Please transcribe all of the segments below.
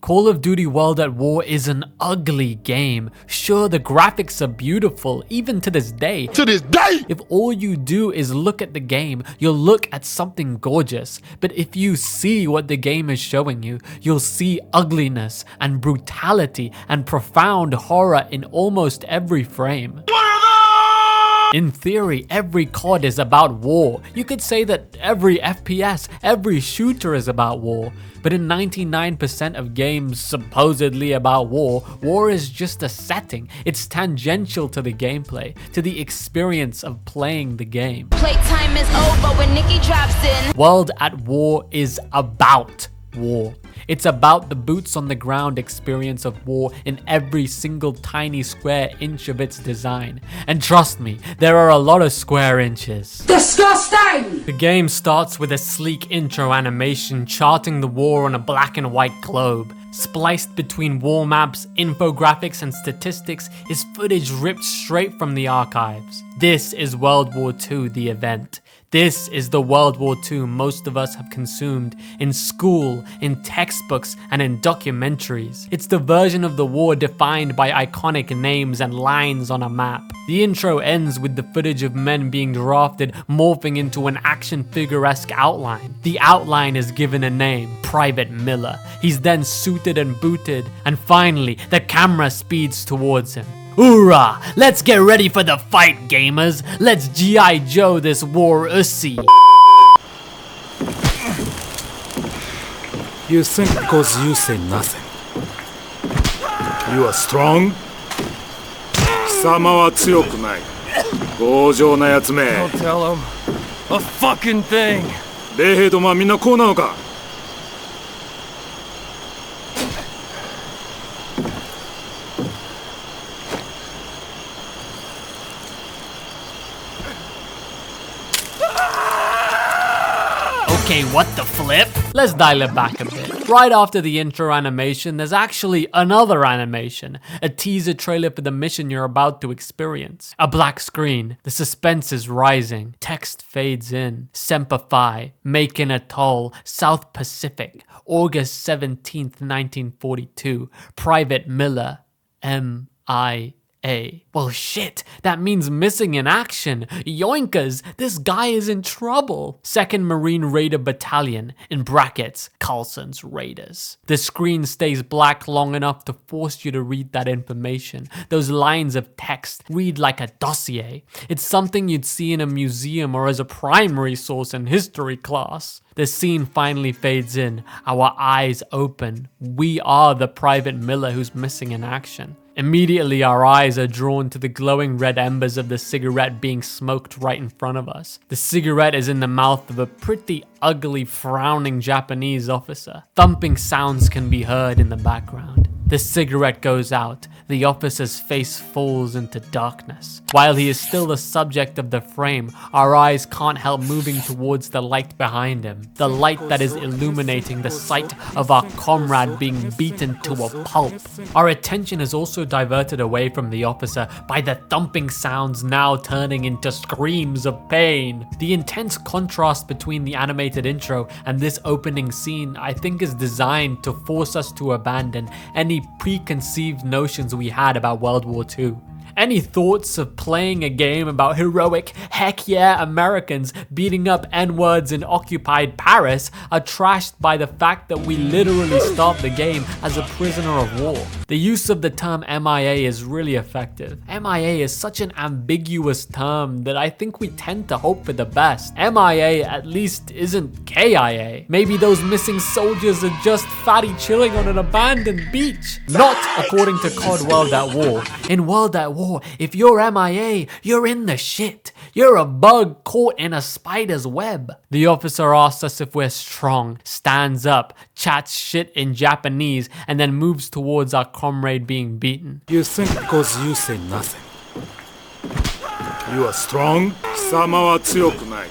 Call of Duty World at War is an ugly game. Sure, the graphics are beautiful, even to this day. If all you do is look at the game, you'll look at something gorgeous. But if you see what the game is showing you, you'll see ugliness and brutality and profound horror in almost every frame. In theory, every COD is about war. You could say that every FPS, every shooter is about war. But in 99% of games supposedly about war, war is just a setting. It's tangential to the gameplay, to the experience of playing the game. Playtime is over when Nikki drops in. World at War is about war. It's about the boots on the ground experience of war in every single tiny square inch of its design. And trust me, there are a lot of square inches. Disgusting! The game starts with a sleek intro animation charting the war on a black and white globe. Spliced between war maps, infographics, and statistics is footage ripped straight from the archives. This is World War II, the event. This is the World War II most of us have consumed in school, in textbooks, and in documentaries. It's the version of the war defined by iconic names and lines on a map. The intro ends with the footage of men being drafted, morphing into an action figure-esque outline. The outline is given a name, Private Miller. He's then suited and booted, and finally, the camera speeds towards him. Hoorah! Let's get ready for the fight, gamers! Let's G.I. Joe this war ussy! You think because you say nothing, you are strong? 貴様は強くない。強情なやつめ。 Don't tell him a fucking thing. 米兵どもはみんなこうなのか? Okay, what the flip? Let's dial it back a bit. Right after the intro animation, there's actually another animation, a teaser trailer for the mission you're about to experience. A black screen, the suspense is rising, text fades in. Semper Fi, Macon Atoll, South Pacific, August 17th, 1942, Private Miller, M.I.A. Well shit, that means missing in action. Yoinkers, this guy is in trouble. 2nd Marine Raider Battalion, in brackets, Carlson's Raiders. The screen stays black long enough to force you to read that information. Those lines of text read like a dossier. It's something you'd see in a museum or as a primary source in history class. The scene finally fades in. Our eyes open. We are the Private Miller who's missing in action. Immediately, our eyes are drawn to the glowing red embers of the cigarette being smoked right in front of us. The cigarette is in the mouth of a pretty ugly, frowning Japanese officer. Thumping sounds can be heard in the background. The cigarette goes out. The officer's face falls into darkness. While he is still the subject of the frame, our eyes can't help moving towards the light behind him. The light that is illuminating the sight of our comrade being beaten to a pulp. Our attention is also diverted away from the officer by the thumping sounds now turning into screams of pain. The intense contrast between the animated intro and this opening scene, I think, is designed to force us to abandon any preconceived notions we had about World War II. Any thoughts of playing a game about heroic, heck yeah Americans beating up N-words in occupied Paris are trashed by the fact that we literally start the game as a prisoner of war. The use of the term MIA is really effective. MIA is such an ambiguous term that I think we tend to hope for the best. MIA at least isn't KIA. Maybe those missing soldiers are just fatty chilling on an abandoned beach. Not according to COD World at War. In World at War, if you're MIA, you're in the shit. You're a bug caught in a spider's web. The officer asks us if we're strong, stands up, chats shit in Japanese, and then moves towards our comrade being beaten. You think because you say nothing, you are strong? 貴様は強くない。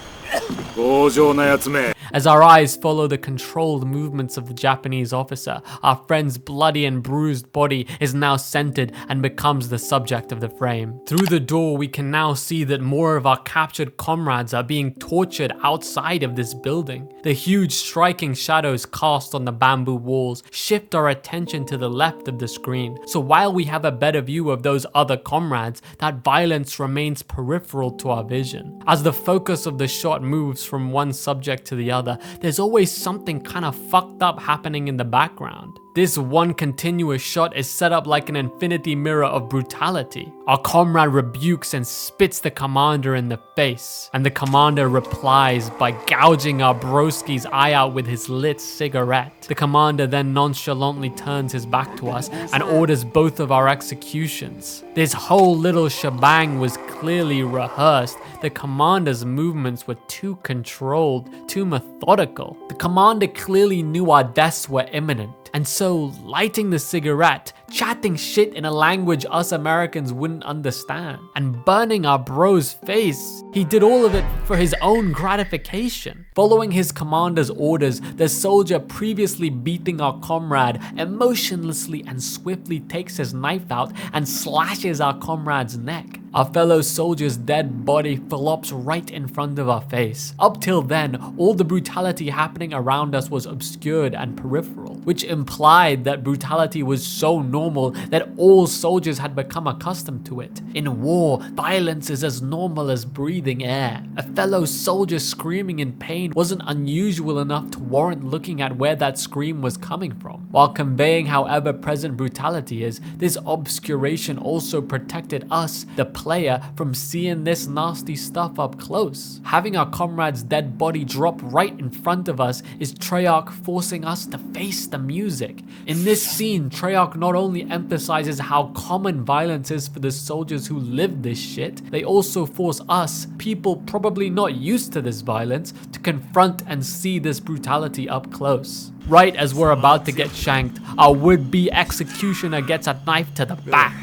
強情なやつめ。As our eyes follow the controlled movements of the Japanese officer, our friend's bloody and bruised body is now centered and becomes the subject of the frame. Through the door, we can now see that more of our captured comrades are being tortured outside of this building. The huge striking shadows cast on the bamboo walls shift our attention to the left of the screen, so while we have a better view of those other comrades, that violence remains peripheral to our vision. As the focus of the shot moves from one subject to the other, there's always something kind of fucked up happening in the background. This one continuous shot is set up like an infinity mirror of brutality. Our comrade rebukes and spits the commander in the face, and the commander replies by gouging our broski's eye out with his lit cigarette. The commander then nonchalantly turns his back to us and orders both of our executions. This whole little shebang was clearly rehearsed. The commander's movements were too controlled, too methodical. The commander clearly knew our deaths were imminent. And so, lighting the cigarette, chatting shit in a language us Americans wouldn't understand, and burning our bro's face, he did all of it for his own gratification. Following his commander's orders, the soldier previously beating our comrade emotionlessly and swiftly takes his knife out and slashes our comrade's neck. Our fellow soldier's dead body flops right in front of our face. Up till then, all the brutality happening around us was obscured and peripheral, which implied that brutality was so normal that all soldiers had become accustomed to it. In war, violence is as normal as breathing air. A fellow soldier screaming in pain wasn't unusual enough to warrant looking at where that scream was coming from. While conveying how ever-present brutality is, this obscuration also protected us, the player, from seeing this nasty stuff up close. Having our comrade's dead body drop right in front of us is Treyarch forcing us to face the music. In this scene, Treyarch not only emphasizes how common violence is for the soldiers who live this shit, they also force us, people probably not used to this violence, to confront and see this brutality up close. Right as we're about to get shanked, our would-be executioner gets a knife to the back.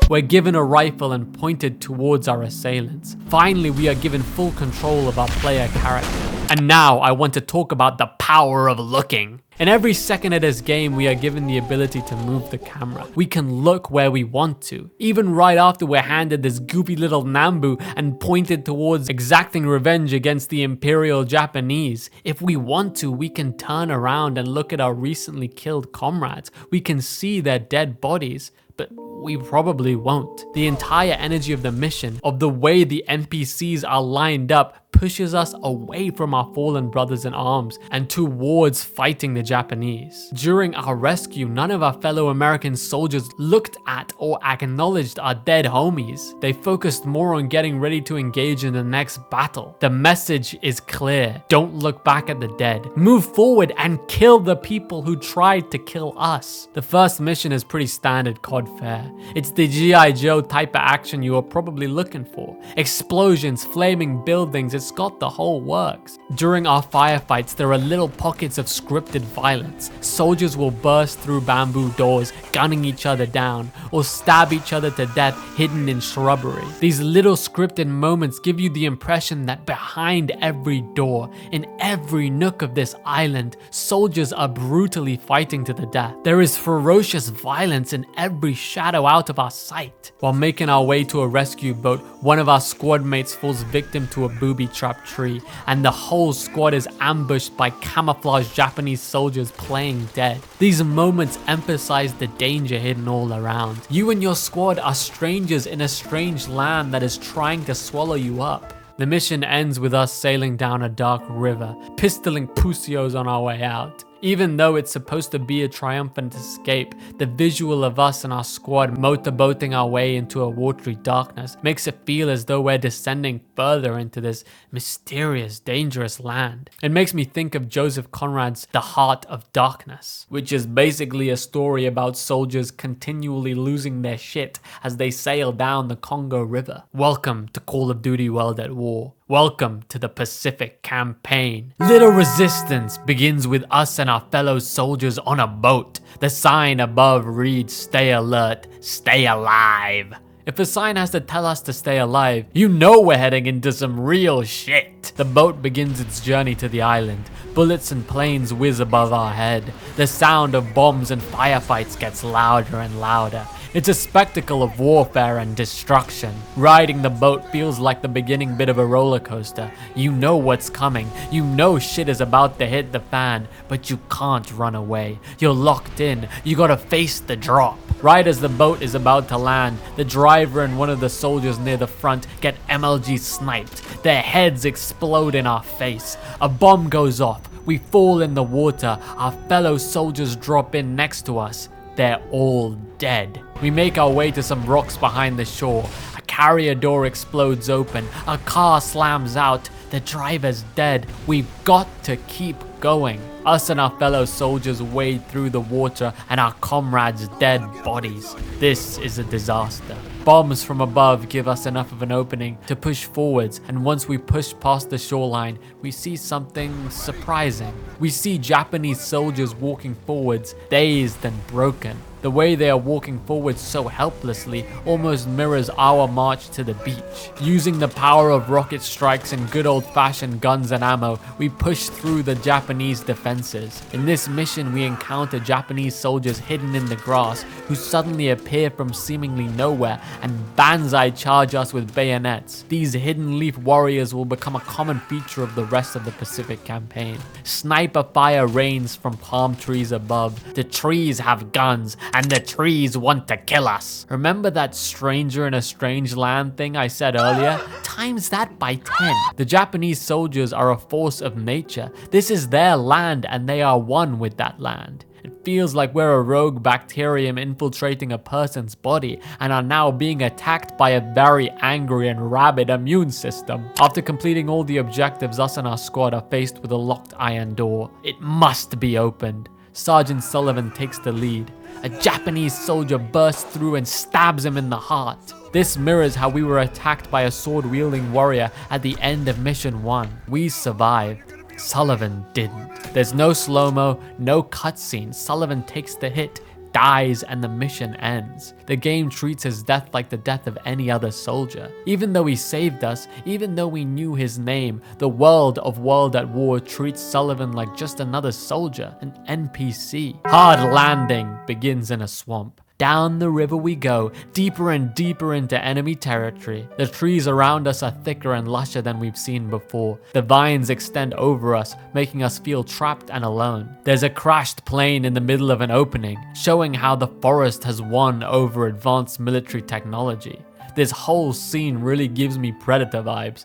We're given a rifle and pointed towards our assailants. Finally, we are given full control of our player character. And now I want to talk about the power of looking. In every second of this game, we are given the ability to move the camera. We can look where we want to. Even right after we're handed this goofy little Nambu and pointed towards exacting revenge against the Imperial Japanese. If we want to, we can turn around and look at our recently killed comrades. We can see their dead bodies, but we probably won't. The entire energy of the mission, of the way the NPCs are lined up, pushes us away from our fallen brothers in arms and towards fighting the Japanese. During our rescue, none of our fellow American soldiers looked at or acknowledged our dead homies. They focused more on getting ready to engage in the next battle. The message is clear. Don't look back at the dead. Move forward and kill the people who tried to kill us. The first mission is pretty standard COD fare. It's the G.I. Joe type of action you are probably looking for. Explosions, flaming buildings, it's got the whole works. During our firefights, there are little pockets of scripted violence. Soldiers will burst through bamboo doors, gunning each other down, or stab each other to death hidden in shrubbery. These little scripted moments give you the impression that behind every door, in every nook of this island, soldiers are brutally fighting to the death. There is ferocious violence in every shadow out of our sight. While making our way to a rescue boat, one of our squad mates falls victim to a booby-trapped tree, and the whole squad is ambushed by camouflaged Japanese soldiers playing dead. These moments emphasize the danger hidden all around. You and your squad are strangers in a strange land that is trying to swallow you up. The mission ends with us sailing down a dark river, pistoling pussios on our way out. Even though it's supposed to be a triumphant escape, the visual of us and our squad motorboating our way into a watery darkness makes it feel as though we're descending further into this mysterious, dangerous land. It makes me think of Joseph Conrad's The Heart of Darkness, which is basically a story about soldiers continually losing their shit as they sail down the Congo River. Welcome to Call of Duty World at War. Welcome to the Pacific Campaign. Little Resistance begins with us and our fellow soldiers on a boat. The sign above reads, "Stay alert, stay alive." If a sign has to tell us to stay alive, you know we're heading into some real shit. The boat begins its journey to the island. Bullets and planes whiz above our head. The sound of bombs and firefights gets louder and louder. It's a spectacle of warfare and destruction. Riding the boat feels like the beginning bit of a roller coaster. You know what's coming. You know shit is about to hit the fan, but you can't run away. You're locked in. You gotta face the drop. Right as the boat is about to land, the driver and one of the soldiers near the front get MLG sniped. Their heads explode in our face. A bomb goes off. We fall in the water. Our fellow soldiers drop in next to us. They're all dead. We make our way to some rocks behind the shore. A carrier door explodes open. A car slams out. The driver's dead. We've got to keep going. Us and our fellow soldiers wade through the water and our comrades' dead bodies. This is a disaster. Bombs from above give us enough of an opening to push forwards, and once we push past the shoreline, we see something surprising. We see Japanese soldiers walking forwards, dazed and broken. The way they are walking forward so helplessly almost mirrors our march to the beach. Using the power of rocket strikes and good old-fashioned guns and ammo, we push through the Japanese defenses. In this mission, we encounter Japanese soldiers hidden in the grass who suddenly appear from seemingly nowhere and banzai charge us with bayonets. These hidden leaf warriors will become a common feature of the rest of the Pacific campaign. Sniper fire rains from palm trees above. The trees have guns, and the trees want to kill us. Remember that stranger in a strange land thing I said earlier? Times that by 10. The Japanese soldiers are a force of nature. This is their land and they are one with that land. It feels like we're a rogue bacterium infiltrating a person's body and are now being attacked by a very angry and rabid immune system. After completing all the objectives, us and our squad are faced with a locked iron door. It must be opened. Sergeant Sullivan takes the lead. A Japanese soldier bursts through and stabs him in the heart. This mirrors how we were attacked by a sword-wielding warrior at the end of Mission 1. We survived. Sullivan didn't. There's no slow-mo, no cutscene. Sullivan takes the hit, dies, and the mission ends. The game treats his death like the death of any other soldier. Even though he saved us, even though we knew his name, the world of World at War treats Sullivan like just another soldier, an NPC. Hard landing begins in a swamp. Down the river we go, deeper and deeper into enemy territory. The trees around us are thicker and lusher than we've seen before. The vines extend over us, making us feel trapped and alone. There's a crashed plane in the middle of an opening, showing how the forest has won over advanced military technology. This whole scene really gives me Predator vibes.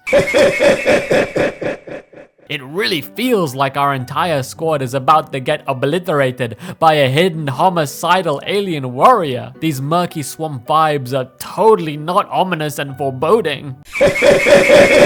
It really feels like our entire squad is about to get obliterated by a hidden homicidal alien warrior. These murky swamp vibes are totally not ominous and foreboding.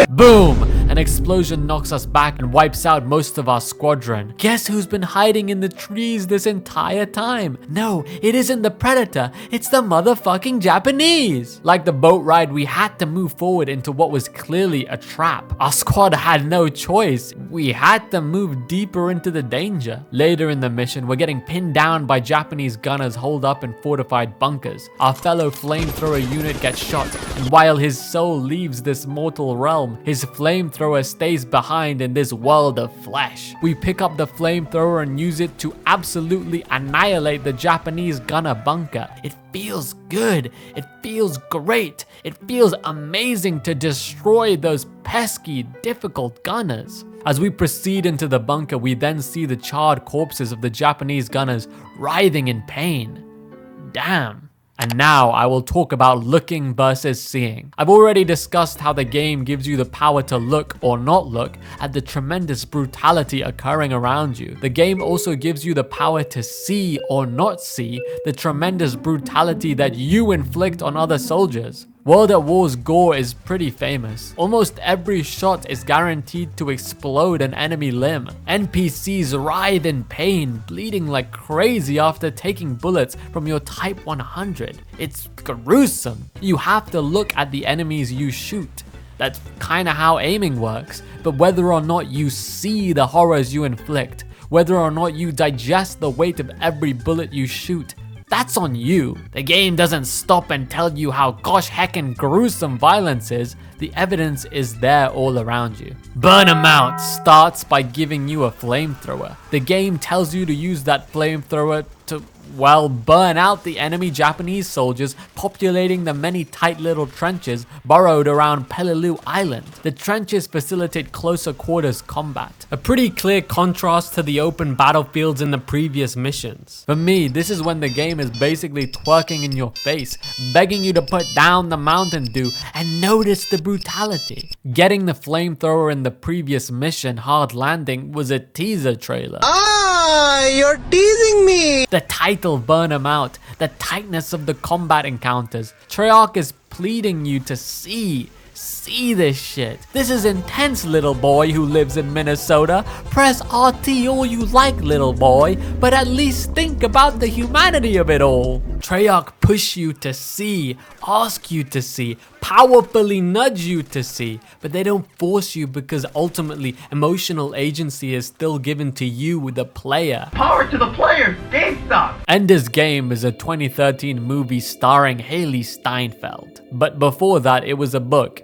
Boom! An explosion knocks us back and wipes out most of our squadron. Guess who's been hiding in the trees this entire time? No, it isn't the Predator, it's the motherfucking Japanese! Like the boat ride, we had to move forward into what was clearly a trap. Our squad had no choice. We had to move deeper into the danger. Later in the mission, we're getting pinned down by Japanese gunners holed up in fortified bunkers. Our fellow flamethrower unit gets shot, and while his soul leaves this mortal realm, his flamethrower stays behind in this world of flesh. We pick up the flamethrower and use it to absolutely annihilate the Japanese gunner bunker. It feels good. It feels great. It feels amazing to destroy those pesky, difficult gunners. As we proceed into the bunker, we then see the charred corpses of the Japanese gunners writhing in pain. Damn. And now I will talk about looking versus seeing. I've already discussed how the game gives you the power to look or not look at the tremendous brutality occurring around you. The game also gives you the power to see or not see the tremendous brutality that you inflict on other soldiers. World at War's gore is pretty famous. Almost every shot is guaranteed to explode an enemy limb. NPCs writhe in pain, bleeding like crazy after taking bullets from your Type 100. It's gruesome. You have to look at the enemies you shoot. That's kinda how aiming works. But whether or not you see the horrors you inflict, whether or not you digest the weight of every bullet you shoot, that's on you. The game doesn't stop and tell you how gosh heckin' gruesome violence is. The evidence is there all around you. Burn 'em Out starts by giving you a flamethrower. The game tells you to use that flamethrower to, well, burn out the enemy Japanese soldiers populating the many tight little trenches burrowed around Peleliu Island. The trenches facilitate closer quarters combat, a pretty clear contrast to the open battlefields in the previous missions. For me, this is when the game is basically twerking in your face, begging you to put down the Mountain Dew and notice the brutality. Getting the flamethrower in the previous mission, Hard Landing, was a teaser trailer. You're teasing me! The title, Burn 'em Out, the tightness of the combat encounters. Treyarch is pleading you to see this shit. This is intense, little boy who lives in Minnesota. Press RT all you like, little boy, but at least think about the humanity of it all. Treyarch push you to see, ask you to see, powerfully nudge you to see, but they don't force you because ultimately emotional agency is still given to you, the player. Power to the players, game stop! Ender's Game is a 2013 movie starring Haley Steinfeld, but before that it was a book.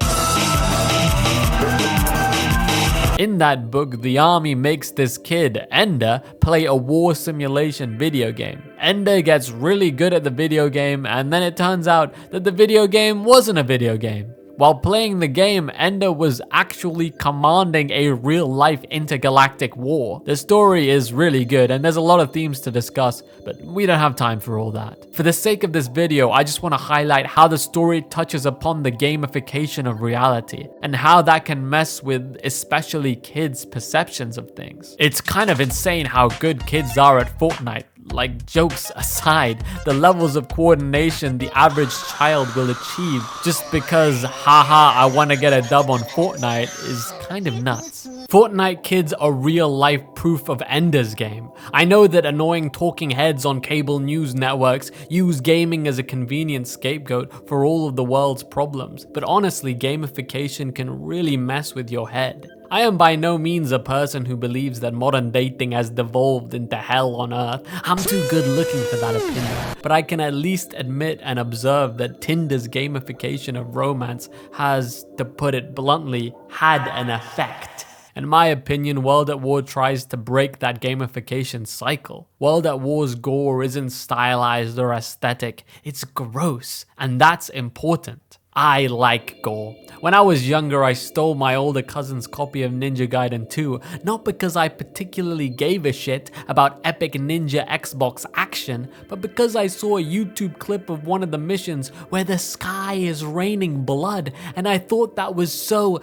In that book, the army makes this kid, Ender, play a war simulation video game. Ender gets really good at the video game, and then it turns out that the video game wasn't a video game. While playing the game, Ender was actually commanding a real-life intergalactic war. The story is really good, and there's a lot of themes to discuss, but we don't have time for all that. For the sake of this video, I just want to highlight how the story touches upon the gamification of reality, and how that can mess with especially kids' perceptions of things. It's kind of insane how good kids are at Fortnite. Like, jokes aside, the levels of coordination the average child will achieve just because, haha, I want to get a dub on Fortnite is kind of nuts. Fortnite kids are real-life proof of Ender's Game. I know that annoying talking heads on cable news networks use gaming as a convenient scapegoat for all of the world's problems, but honestly, gamification can really mess with your head. I am by no means a person who believes that modern dating has devolved into hell on earth. I'm too good looking for that opinion. But I can at least admit and observe that Tinder's gamification of romance has, to put it bluntly, had an effect. In my opinion, World at War tries to break that gamification cycle. World at War's gore isn't stylized or aesthetic, it's gross, and that's important. I like gore. When I was younger, I stole my older cousin's copy of Ninja Gaiden 2, not because I particularly gave a shit about epic ninja Xbox action, but because I saw a YouTube clip of one of the missions where the sky is raining blood, and I thought that was so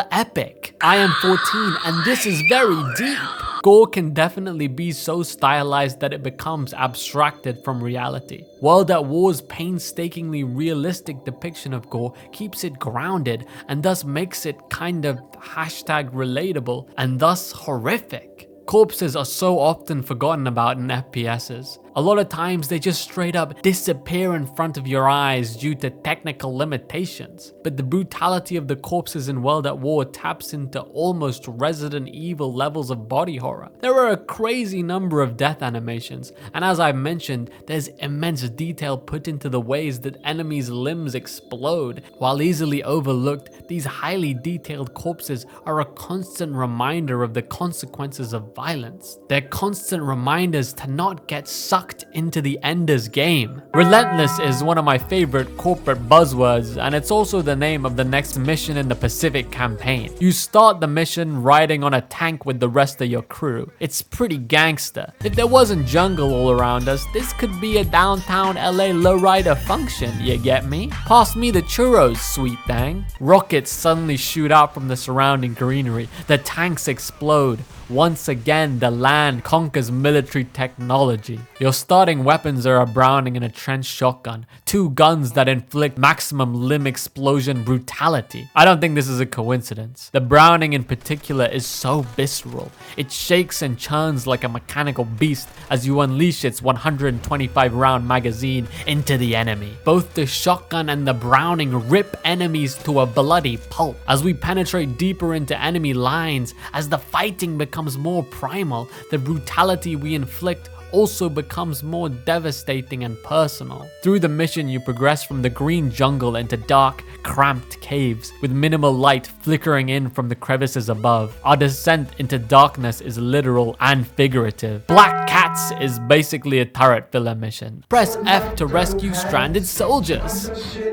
epic. I am 14, and this is very deep. Gore can definitely be so stylized that it becomes abstracted from reality. World at War's painstakingly realistic depiction of gore keeps it grounded and thus makes it kind of #relatable and thus horrific. Corpses are so often forgotten about in FPSs. A lot of times they just straight up disappear in front of your eyes due to technical limitations. But the brutality of the corpses in World at War taps into almost Resident Evil levels of body horror. There are a crazy number of death animations, and as I mentioned, there's immense detail put into the ways that enemies' limbs explode. While easily overlooked, these highly detailed corpses are a constant reminder of the consequences of violence. They're constant reminders to not get sucked into the Ender's Game. Relentless is one of my favorite corporate buzzwords, and it's also the name of the next mission in the Pacific campaign. You start the mission riding on a tank with the rest of your crew. It's pretty gangster. If there wasn't jungle all around us, this could be a downtown LA lowrider function, you get me? Pass me the churros, sweet thing. Rockets suddenly shoot out from the surrounding greenery. The tanks explode. Once again, the land conquers military technology. Your starting weapons are a Browning and a trench shotgun, two guns that inflict maximum limb explosion brutality. I don't think this is a coincidence. The Browning in particular is so visceral. It shakes and churns like a mechanical beast as you unleash its 125 round magazine into the enemy. Both the shotgun and the Browning rip enemies to a bloody pulp. As we penetrate deeper into enemy lines, as the fighting becomes becomes more primal, the brutality we inflict also becomes more devastating and personal. Through the mission, you progress from the green jungle into dark, cramped caves, with minimal light flickering in from the crevices above. Our descent into darkness is literal and figurative. Black Cats is basically a turret filler mission. Press F to rescue stranded soldiers.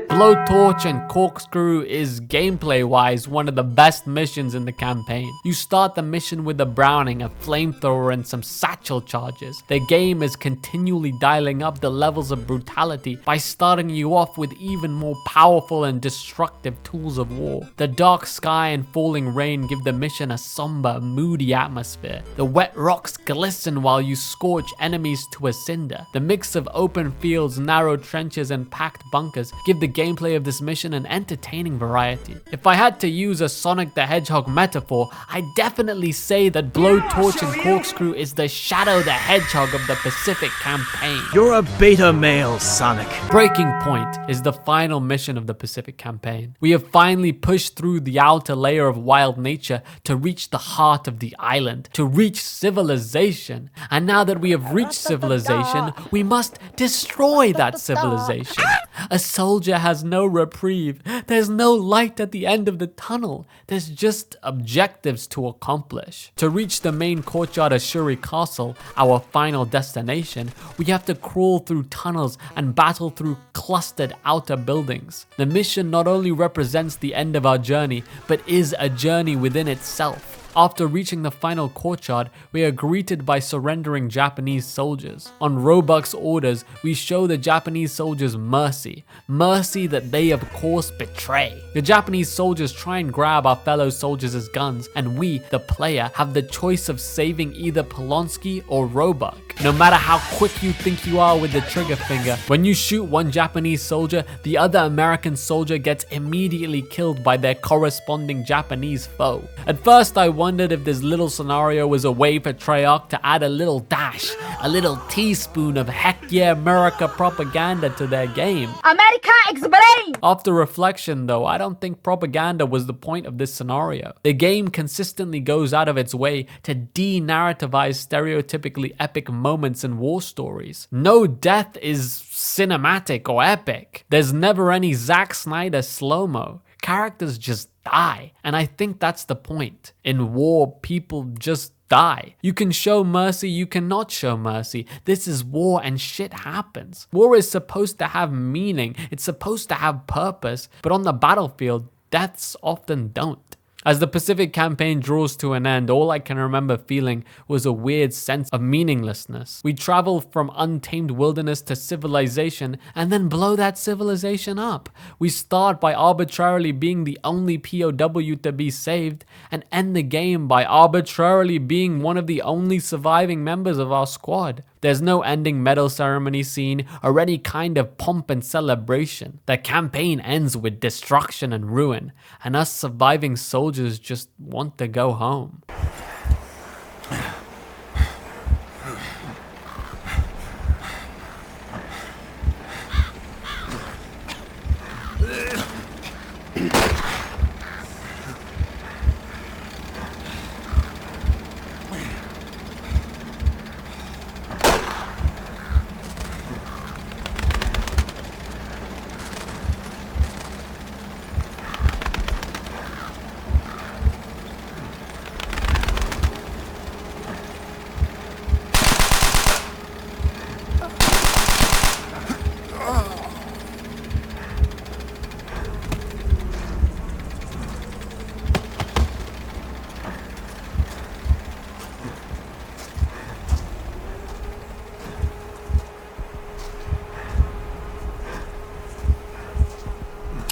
Blowtorch and Corkscrew is gameplay-wise one of the best missions in the campaign. You start the mission with a Browning, a flamethrower, and some satchel charges. The game is continually dialing up the levels of brutality by starting you off with even more powerful and destructive tools of war. The dark sky and falling rain give the mission a somber, moody atmosphere. The wet rocks glisten while you scorch enemies to a cinder. The mix of open fields, narrow trenches, and packed bunkers give the gameplay of this mission an entertaining variety. If I had to use a Sonic the Hedgehog metaphor, I'd definitely say that Blowtorch and Corkscrew is the Shadow the Hedgehog of the Pacific campaign. You're a beta male, Sonic. Breaking Point is the final mission of the Pacific campaign. We have finally pushed through the outer layer of wild nature to reach the heart of the island, to reach civilization. And now that we have reached civilization, we must destroy that civilization. A soldier has no reprieve. There's no light at the end of the tunnel. There's just objectives to accomplish. To reach the main courtyard of Shuri Castle, our final destination, we have to crawl through tunnels and battle through clustered outer buildings. The mission not only represents the end of our journey, but is a journey within itself. After reaching the final courtyard, we are greeted by surrendering Japanese soldiers. On Roebuck's orders, we show the Japanese soldiers mercy. Mercy that they of course betray. The Japanese soldiers try and grab our fellow soldiers' guns, and we, the player, have the choice of saving either Polonsky or Roebuck. No matter how quick you think you are with the trigger finger, when you shoot one Japanese soldier, the other American soldier gets immediately killed by their corresponding Japanese foe. At first I wondered if this little scenario was a way for Treyarch to add a little dash, a little teaspoon of heck yeah America propaganda to their game. America explain! After reflection though, I don't think propaganda was the point of this scenario. The game consistently goes out of its way to de-narrativize stereotypically epic moments in war stories. No death is cinematic or epic. There's never any Zack Snyder slow-mo. Characters just die. And I think that's the point. In war, people just die. You can show mercy, you cannot show mercy. This is war and shit happens. War is supposed to have meaning. It's supposed to have purpose. But on the battlefield, deaths often don't. As the Pacific campaign draws to an end, all I can remember feeling was a weird sense of meaninglessness. We travel from untamed wilderness to civilization and then blow that civilization up. We start by arbitrarily being the only POW to be saved and end the game by arbitrarily being one of the only surviving members of our squad. There's no ending medal ceremony scene or any kind of pomp and celebration. The campaign ends with destruction and ruin, and us surviving soldiers just want to go home.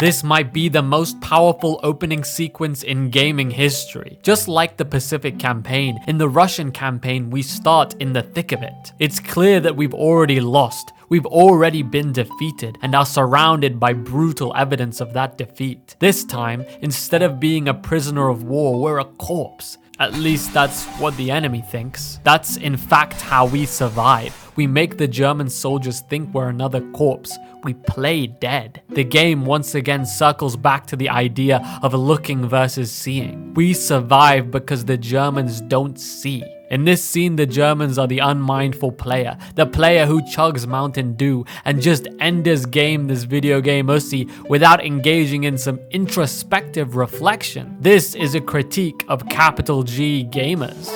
This might be the most powerful opening sequence in gaming history. Just like the Pacific campaign, in the Russian campaign, we start in the thick of it. It's clear that we've already lost. We've already been defeated and are surrounded by brutal evidence of that defeat. This time, instead of being a prisoner of war, we're a corpse. At least that's what the enemy thinks. That's in fact how we survive. we make the German soldiers think we're another corpse. We play dead. The game once again circles back to the idea of looking versus seeing. We survive because the Germans don't see. In this scene, the Germans are the unmindful player, the player who chugs Mountain Dew and just enders game this video game ussy without engaging in some introspective reflection. This is a critique of capital G gamers.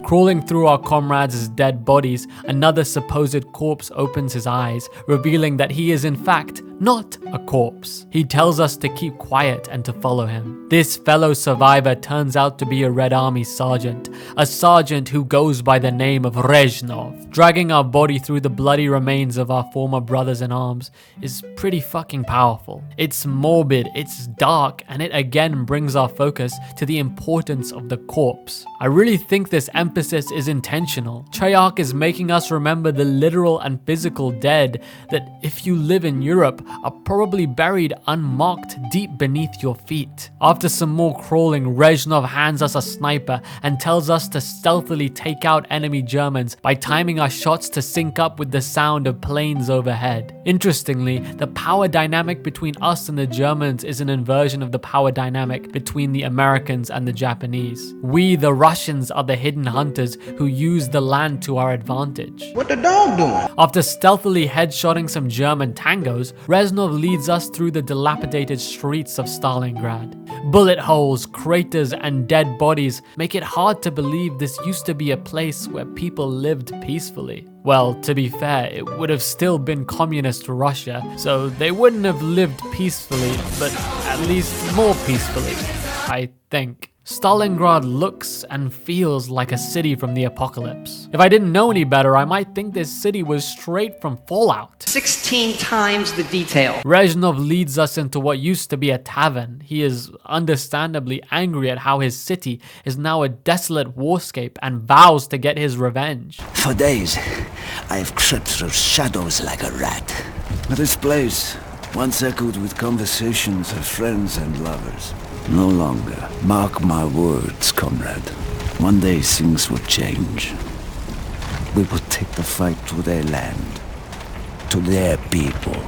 Crawling through our comrades' dead bodies, another supposed corpse opens his eyes, revealing that he is in fact not a corpse. He tells us to keep quiet and to follow him. This fellow survivor turns out to be a Red Army sergeant, a sergeant who goes by the name of Rezhnov. Dragging our body through the bloody remains of our former brothers in arms is pretty fucking powerful. It's morbid, it's dark, and it again brings our focus to the importance of the corpse. I really think this emphasis is intentional. Treyarch is making us remember the literal and physical dead that, if you live in Europe, are probably buried unmarked deep beneath your feet. After some more crawling, Rezhnov hands us a sniper and tells us to stealthily take out enemy Germans by timing our shots to sync up with the sound of planes overhead. Interestingly, the power dynamic between us and the Germans is an inversion of the power dynamic between the Americans and the Japanese. We, the Russians, are the hidden hunters who use the land to our advantage. What the dog doing? After stealthily headshotting some German tangos, Reznov leads us through the dilapidated streets of Stalingrad. Bullet holes, craters, and dead bodies make it hard to believe this used to be a place where people lived peacefully. Well, to be fair, it would have still been communist Russia, so they wouldn't have lived peacefully, but at least more peacefully, I think. Stalingrad looks and feels like a city from the apocalypse. If I didn't know any better, I might think this city was straight from Fallout. 16 times the detail. Rezhnov leads us into what used to be a tavern. He is understandably angry at how his city is now a desolate warscape and vows to get his revenge. For days, I have crept through shadows like a rat. This place, once echoed with conversations of friends and lovers, no longer. Mark my words, comrade. One day things will change. We will take the fight to their land, to their people,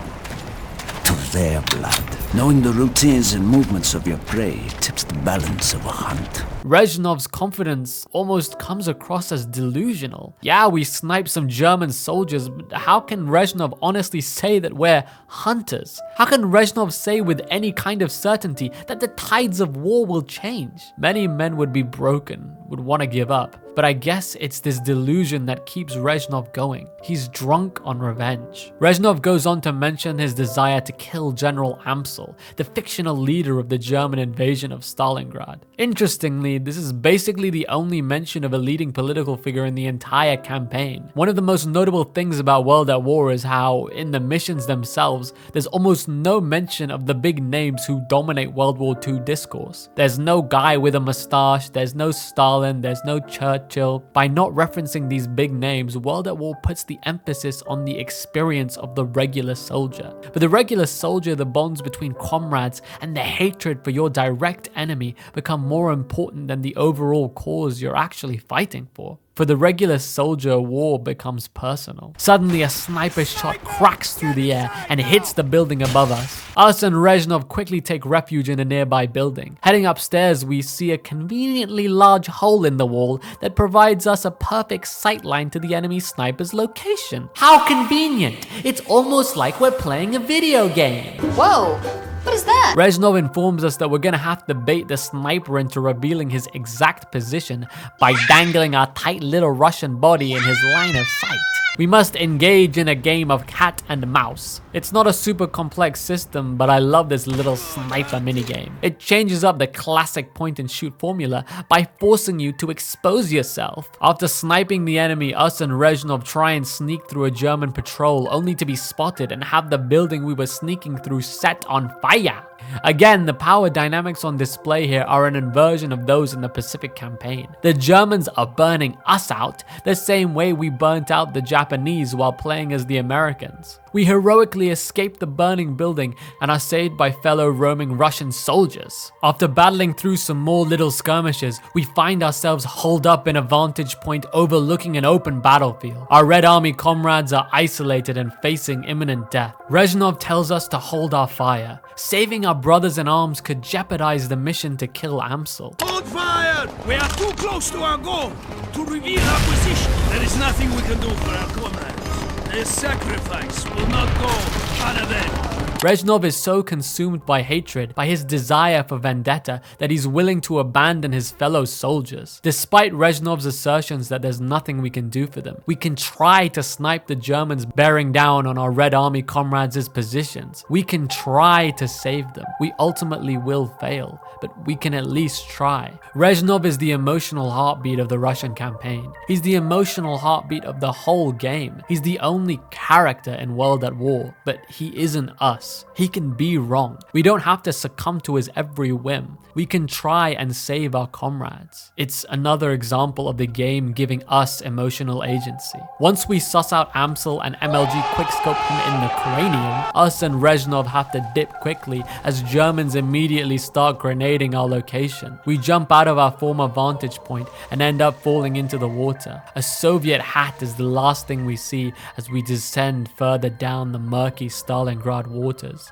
to their blood. Knowing the routines and movements of your prey tips the balance of a hunt. Rezhnov's confidence almost comes across as delusional. Yeah, we sniped some German soldiers, but how can Rezhnov honestly say that we're hunters? How can Rezhnov say with any kind of certainty that the tides of war will change? Many men would be broken, would want to give up. But I guess it's this delusion that keeps Rezhnov going. He's drunk on revenge. Rezhnov goes on to mention his desire to kill General Amsel, the fictional leader of the German invasion of Stalingrad. Interestingly, this is basically the only mention of a leading political figure in the entire campaign. One of the most notable things about World at War is how, in the missions themselves, there's almost no mention of the big names who dominate World War II discourse. There's no guy with a mustache, there's no Stalin, there's no Churchill. By not referencing these big names, World at War puts the emphasis on the experience of the regular soldier. For the regular soldier, the bonds between comrades and the hatred for your direct enemy become more important than the overall cause you're actually fighting for. For the regular soldier, war becomes personal. Suddenly, a sniper shot cracks through the air and hits the building above us. Us and Rezhnov quickly take refuge in a nearby building. Heading upstairs, we see a conveniently large hole in the wall that provides us a perfect sightline to the enemy sniper's location. How convenient! It's almost like we're playing a video game. Whoa, what is that? Rezhnov informs us that we're gonna have to bait the sniper into revealing his exact position by dangling our tight little Russian body in his line of sight. We must engage in a game of cat and mouse. It's not a super complex system, but I love this little sniper minigame. It changes up the classic point and shoot formula by forcing you to expose yourself. After sniping the enemy, us and Rezhnov try and sneak through a German patrol only to be spotted and have the building we were sneaking through set on fire. Again, the power dynamics on display here are an inversion of those in the Pacific campaign. The Germans are burning us out the same way we burnt out the Japanese while playing as the Americans. We heroically escape the burning building and are saved by fellow roaming Russian soldiers. After battling through some more little skirmishes, we find ourselves holed up in a vantage point overlooking an open battlefield. Our Red Army comrades are isolated and facing imminent death. Reznov tells us to hold our fire. Saving our brothers in arms could jeopardize the mission to kill Amsel. Hold fire! We are too close to our goal to reveal our position. There is nothing we can do for our comrades. Their sacrifice will not go unavenged. Reznov is so consumed by hatred, by his desire for vendetta, that he's willing to abandon his fellow soldiers. Despite Reznov's assertions that there's nothing we can do for them, we can try to snipe the Germans bearing down on our Red Army comrades' positions. We can try to save them. We ultimately will fail, but we can at least try. Reznov is the emotional heartbeat of the Russian campaign. He's the emotional heartbeat of the whole game. He's the only character in World at War, but he isn't us. He can be wrong. We don't have to succumb to his every whim. We can try and save our comrades. It's another example of the game giving us emotional agency. Once we suss out Amsel and MLG quickscope him in the cranium, us and Reznov have to dip quickly as Germans immediately start grenading our location. We jump out of our former vantage point and end up falling into the water. A Soviet hat is the last thing we see as we descend further down the murky Stalingrad waters.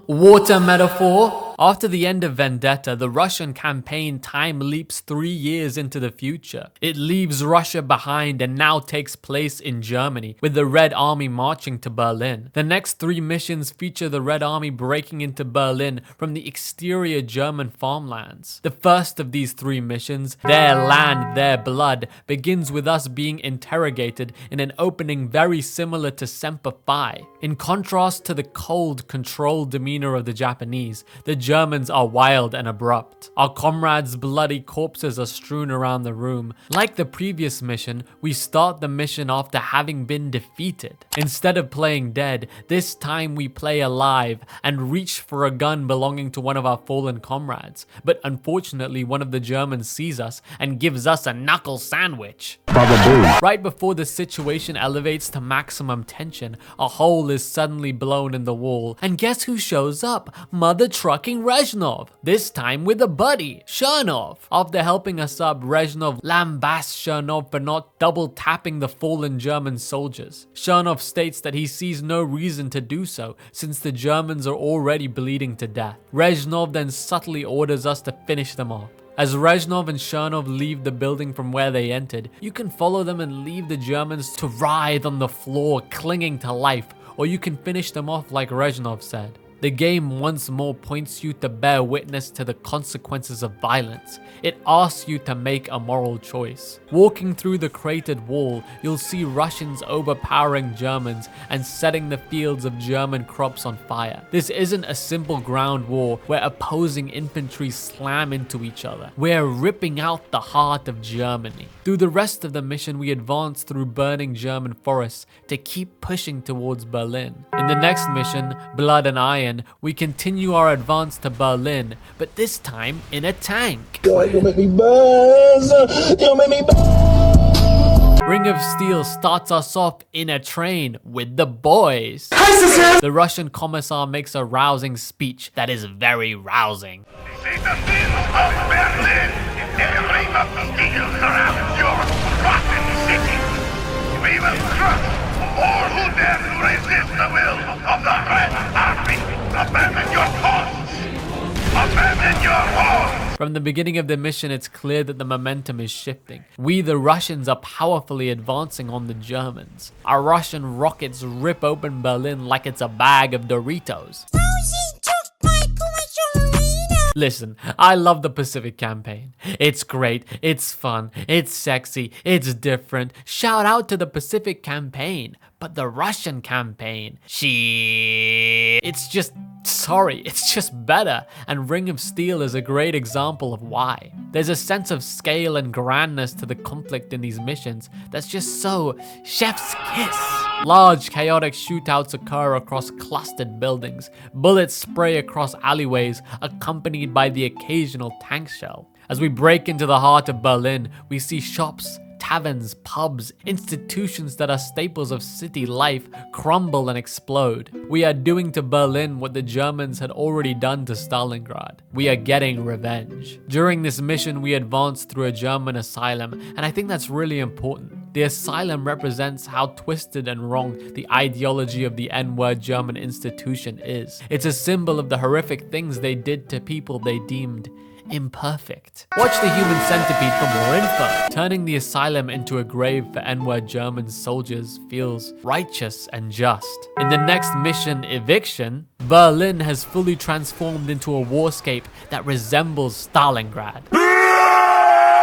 Water metaphor? After the end of Vendetta, the Russian campaign time leaps 3 years into the future. It leaves Russia behind and now takes place in Germany, with the Red Army marching to Berlin. The next 3 missions feature the Red Army breaking into Berlin from the exterior German farmlands. The first of these 3 missions, Their Land, Their Blood, begins with us being interrogated in an opening very similar to Semper Fi. In contrast to the cold, controlled demeanor of the Japanese, the Germans are wild and abrupt. Our comrades' bloody corpses are strewn around the room. Like the previous mission, we start the mission after having been defeated. Instead of playing dead, this time we play alive and reach for a gun belonging to one of our fallen comrades. But unfortunately, one of the Germans sees us and gives us a knuckle sandwich. Right before the situation elevates to maximum tension, a hole is suddenly blown in the wall. And guess who shows up? Mother trucking Reznov. This time with a buddy, Chernov. After helping us up, Reznov lambasts Chernov for not double tapping the fallen German soldiers. Chernov states that he sees no reason to do so since the Germans are already bleeding to death. Reznov then subtly orders us to finish them off. As Reznov and Chernov leave the building from where they entered, you can follow them and leave the Germans to writhe on the floor, clinging to life, or you can finish them off like Reznov said. The game once more points you to bear witness to the consequences of violence. It asks you to make a moral choice. Walking through the cratered wall, you'll see Russians overpowering Germans and setting the fields of German crops on fire. This isn't a simple ground war where opposing infantry slam into each other. We're ripping out the heart of Germany. Through the rest of the mission, we advance through burning German forests to keep pushing towards Berlin. In the next mission, Blood and Iron, we continue our advance to Berlin, but this time in a tank. You make me buzz. You make me buzz. Ring of Steel starts us off in a train with the boys. The Russian commissar makes a rousing speech that is very rousing. See the field of Berlin. A ring of steel surrounds your rotten city. We will crush all who dare to resist the will of the Red Army. Abandon your posts! Abandon your homes! From the beginning of the mission, it's clear that the momentum is shifting. We, the Russians, are powerfully advancing on the Germans. Our Russian rockets rip open Berlin like it's a bag of Doritos. Listen, I love the Pacific campaign. It's great, it's fun, it's sexy, it's different. Shout out to the Pacific campaign. But the Russian campaign, it's just better. And Ring of Steel is a great example of why. There's a sense of scale and grandness to the conflict in these missions that's just so chef's kiss. Large chaotic shootouts occur across clustered buildings. Bullets spray across alleyways, accompanied by the occasional tank shell. As we break into the heart of Berlin, we see shops, taverns, pubs, institutions that are staples of city life crumble and explode. We are doing to Berlin what the Germans had already done to Stalingrad. We are getting revenge. During this mission, we advanced through a German asylum, and I think that's really important. The asylum represents how twisted and wrong the ideology of the N-word German institution is. It's a symbol of the horrific things they did to people they deemed imperfect. Watch The Human Centipede for more info. Turning the asylum into a grave for N-word German soldiers feels righteous and just. In the next mission, Eviction, Berlin has fully transformed into a warscape that resembles Stalingrad.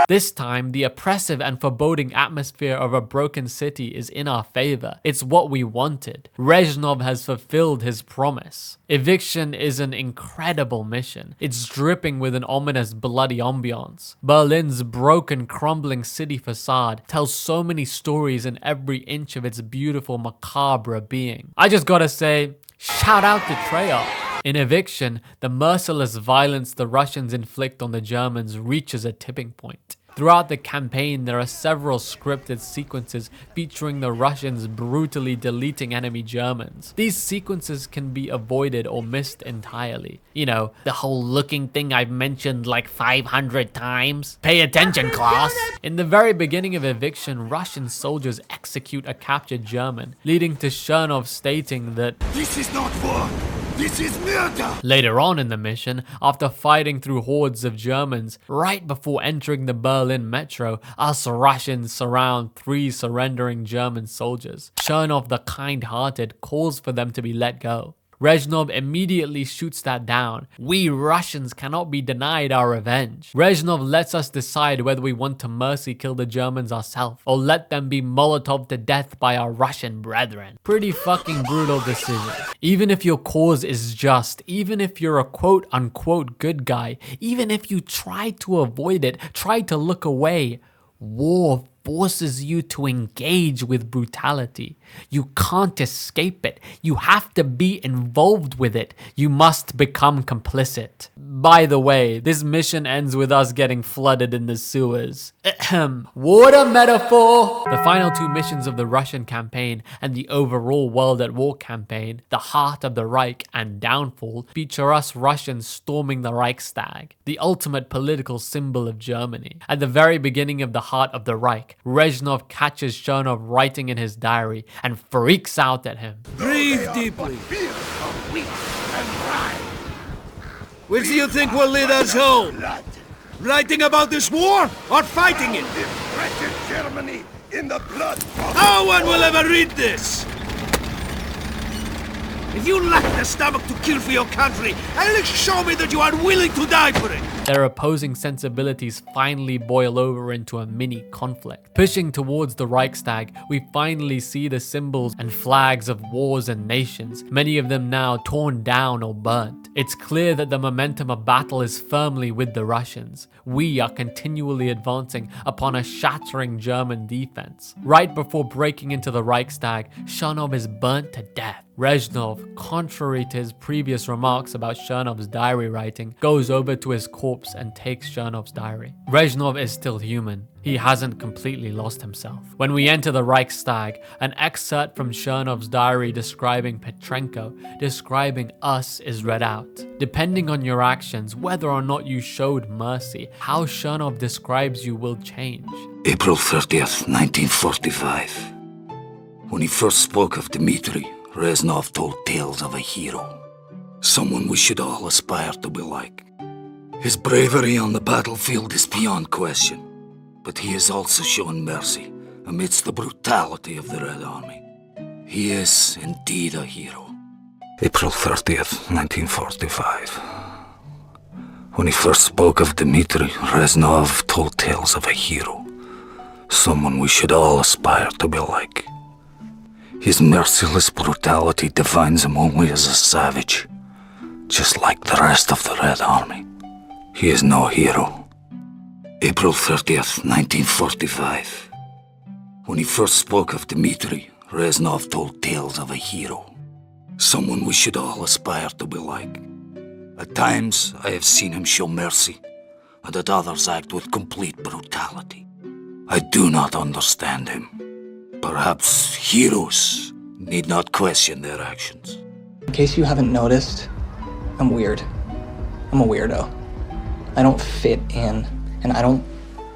This time, the oppressive and foreboding atmosphere of a broken city is in our favor. It's what we wanted. Reznov has fulfilled his promise. Eviction is an incredible mission. It's dripping with an ominous, bloody ambiance. Berlin's broken, crumbling city facade tells so many stories in every inch of its beautiful, macabre being. I just gotta say, shout out to Treyarch. In Eviction, the merciless violence the Russians inflict on the Germans reaches a tipping point. Throughout the campaign, there are several scripted sequences featuring the Russians brutally deleting enemy Germans. These sequences can be avoided or missed entirely. You know, the whole looking thing I've mentioned like 500 times. Pay attention, class! In the very beginning of Eviction, Russian soldiers execute a captured German, leading to Chernov stating that, "This is not war! This is murder!" Later on in the mission, after fighting through hordes of Germans, right before entering the Berlin metro, us Russians surround 3 surrendering German soldiers. Chernov the kind-hearted calls for them to be let go. Reznov immediately shoots that down. We Russians cannot be denied our revenge. Reznov lets us decide whether we want to mercy kill the Germans ourselves or let them be Molotov to death by our Russian brethren. Pretty fucking brutal decision. Even if your cause is just, even if you're a quote-unquote good guy, even if you try to avoid it, try to look away, war forces you to engage with brutality. You can't escape it. You have to be involved with it. You must become complicit. By the way, this mission ends with us getting flooded in the sewers. Water metaphor! The final 2 missions of the Russian campaign and the overall World at War campaign, The Heart of the Reich and Downfall, feature us Russians storming the Reichstag, the ultimate political symbol of Germany. At the very beginning of The Heart of the Reich, Reznov catches Chernov writing in his diary and freaks out at him. Breathe deeply. Which do you think will lead us home? Writing about this war or fighting it? Wretched Germany in the blood. No one will ever read this! If you lack the stomach to kill for your country, at least show me that you are willing to die for it! Their opposing sensibilities finally boil over into a mini conflict. Pushing towards the Reichstag, we finally see the symbols and flags of wars and nations, many of them now torn down or burnt. It's clear that the momentum of battle is firmly with the Russians. We are continually advancing upon a shattering German defense. Right before breaking into the Reichstag, Chernov is burnt to death. Reznov, contrary to his previous remarks about Chernov's diary writing, goes over to his corpse and takes Chernov's diary. Reznov is still human. He hasn't completely lost himself. When we enter the Reichstag, an excerpt from Chernov's diary describing Petrenko, describing us, is read out. Depending on your actions, whether or not you showed mercy, how Chernov describes you will change. April 30th, 1945. When he first spoke of Dmitri, Reznov told tales of a hero. Someone we should all aspire to be like. His bravery on the battlefield is beyond question. But he has also shown mercy amidst the brutality of the Red Army. He is indeed a hero. April 30th, 1945. When he first spoke of Dmitri, Reznov told tales of a hero. Someone we should all aspire to be like. His merciless brutality defines him only as a savage, just like the rest of the Red Army. He is no hero. April 30th, 1945. When he first spoke of Dmitri, Reznov told tales of a hero. Someone we should all aspire to be like. At times, I have seen him show mercy, and at others act with complete brutality. I do not understand him. Perhaps heroes need not question their actions. In case you haven't noticed, I'm weird. I'm a weirdo. I don't fit in, and I don't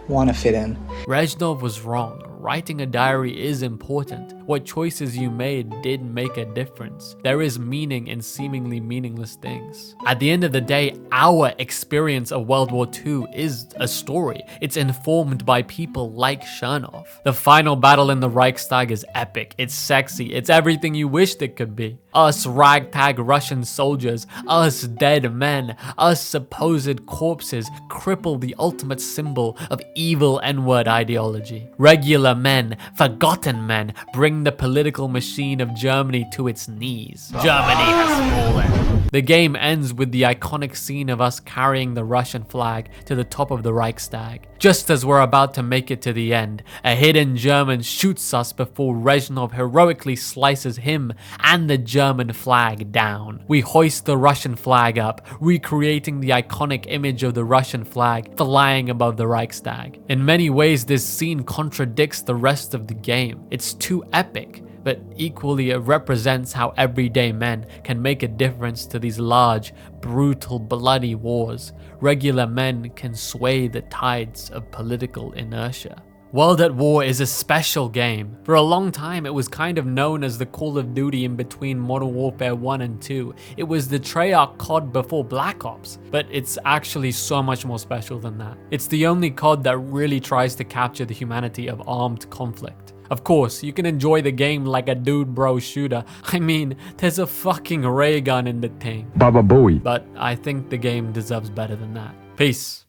want to fit in. Reznov was wrong. Writing a diary is important. What choices you made did make a difference. There is meaning in seemingly meaningless things. At the end of the day, our experience of World War II is a story. It's informed by people like Chernov. The final battle in the Reichstag is epic. It's sexy. It's everything you wished it could be. Us ragtag Russian soldiers, us dead men, us supposed corpses cripple the ultimate symbol of evil N-word ideology. Regular men, forgotten men, bring the political machine of Germany to its knees. Germany has fallen. The game ends with the iconic scene of us carrying the Russian flag to the top of the Reichstag. Just as we're about to make it to the end, a hidden German shoots us before Reznov heroically slices him and the German flag down. We hoist the Russian flag up, recreating the iconic image of the Russian flag flying above the Reichstag. In many ways, this scene contradicts the rest of the game. It's too epic, but equally it represents how everyday men can make a difference to these large, brutal, bloody wars. Regular men can sway the tides of political inertia. World at War is a special game. For a long time, it was kind of known as the Call of Duty in between Modern Warfare 1 and 2. It was the Treyarch COD before Black Ops, but it's actually so much more special than that. It's the only COD that really tries to capture the humanity of armed conflict. Of course, you can enjoy the game like a dude bro shooter. I mean, there's a fucking ray gun in the thing. Baba Booey. But I think the game deserves better than that. Peace.